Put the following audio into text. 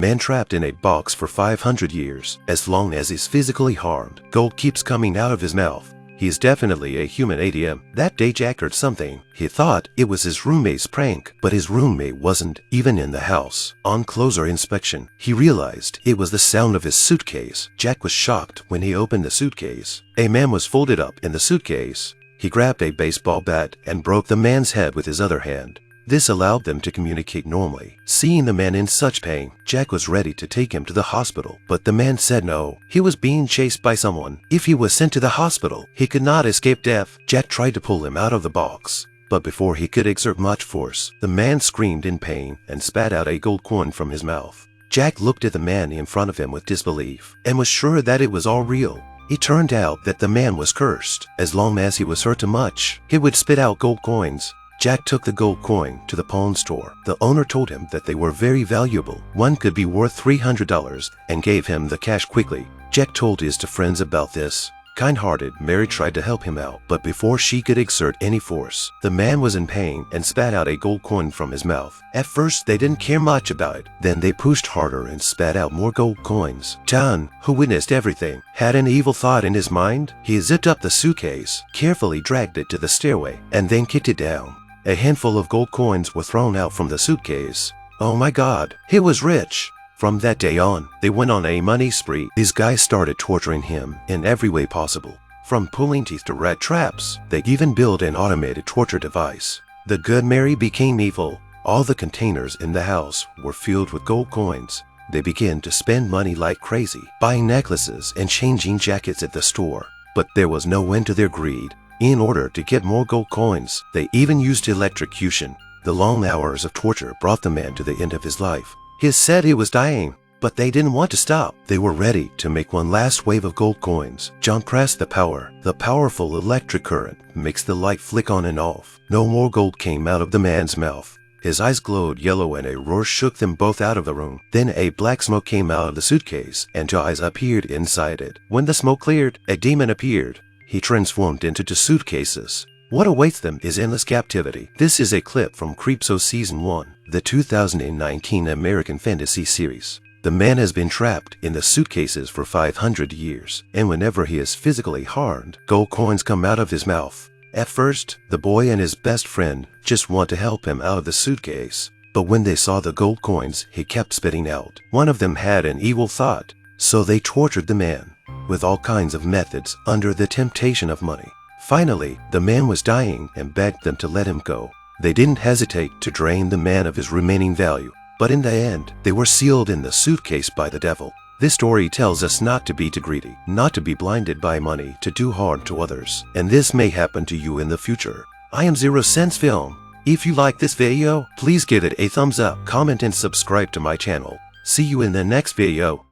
Man trapped in a box for 500 years. As long as he's physically harmed, gold keeps coming out of his mouth. He is definitely a human ATM. That day Jack heard something. He thought it was his roommate's prank, but his roommate wasn't even in the house. On closer inspection, he realized it was the sound of his suitcase. Jack was shocked when he opened the suitcase. A man was folded up in the suitcase. He grabbed a baseball bat and broke the man's head with his other hand. This allowed them to communicate normally. Seeing the man in such pain, Jack was ready to take him to the hospital, but the man said no. He was being chased by someone. If he was sent to the hospital, he could not escape death. Jack tried to pull him out of the box, but before he could exert much force, the man screamed in pain and spat out a gold coin from his mouth. Jack looked at the man in front of him with disbelief and was sure that it was all real. It turned out that the man was cursed. As long as he was hurt too much, he would spit out gold coins. Jack took the gold coin to the pawn store. The owner told him that they were very valuable. One could be worth $300 and gave him the cash quickly. Jack told his two friends about this. Kind-hearted Mary tried to help him out, but before she could exert any force, the man was in pain and spat out a gold coin from his mouth. At first, they didn't care much about it. Then they pushed harder and spat out more gold coins. John, who witnessed everything, had an evil thought in his mind. He zipped up the suitcase, carefully dragged it to the stairway, and then kicked it down. A handful of gold coins were thrown out from the suitcase. Oh my God, he was rich! From that day on, they went on a money spree. These guys started torturing him in every way possible. From pulling teeth to rat traps, they even built an automated torture device. The good Mary became evil. All the containers in the house were filled with gold coins. They began to spend money like crazy, buying necklaces and changing jackets at the store. But there was no end to their greed. In order to get more gold coins, they even used electrocution. The long hours of torture brought the man to the end of his life. He said he was dying, but they didn't want to stop. They were ready to make one last wave of gold coins. John pressed the power. The powerful electric current makes the light flick on and off. No more gold came out of the man's mouth. His eyes glowed yellow and a roar shook them both out of the room. Then a black smoke came out of the suitcase and two eyes appeared inside it. When the smoke cleared, a demon appeared. He transformed into two suitcases. What awaits them is endless captivity. This is a clip from Creepshow Season 1, the 2019 American fantasy series. The man has been trapped in the suitcases for 500 years, and whenever he is physically harmed, gold coins come out of his mouth. At first, the boy and his best friend just want to help him out of the suitcase, but when they saw the gold coins he kept spitting out, one of them had an evil thought, so they tortured the man with all kinds of methods under the temptation of money. Finally, the man was dying and begged them to let him go. They didn't hesitate to drain the man of his remaining value, but in the end, they were sealed in the suitcase by the devil. This story tells us not to be too greedy, not to be blinded by money to do harm to others, and this may happen to you in the future. I am 0 Cents Film. If you like this video, please give it a thumbs up, comment and subscribe to my channel. See you in the next video.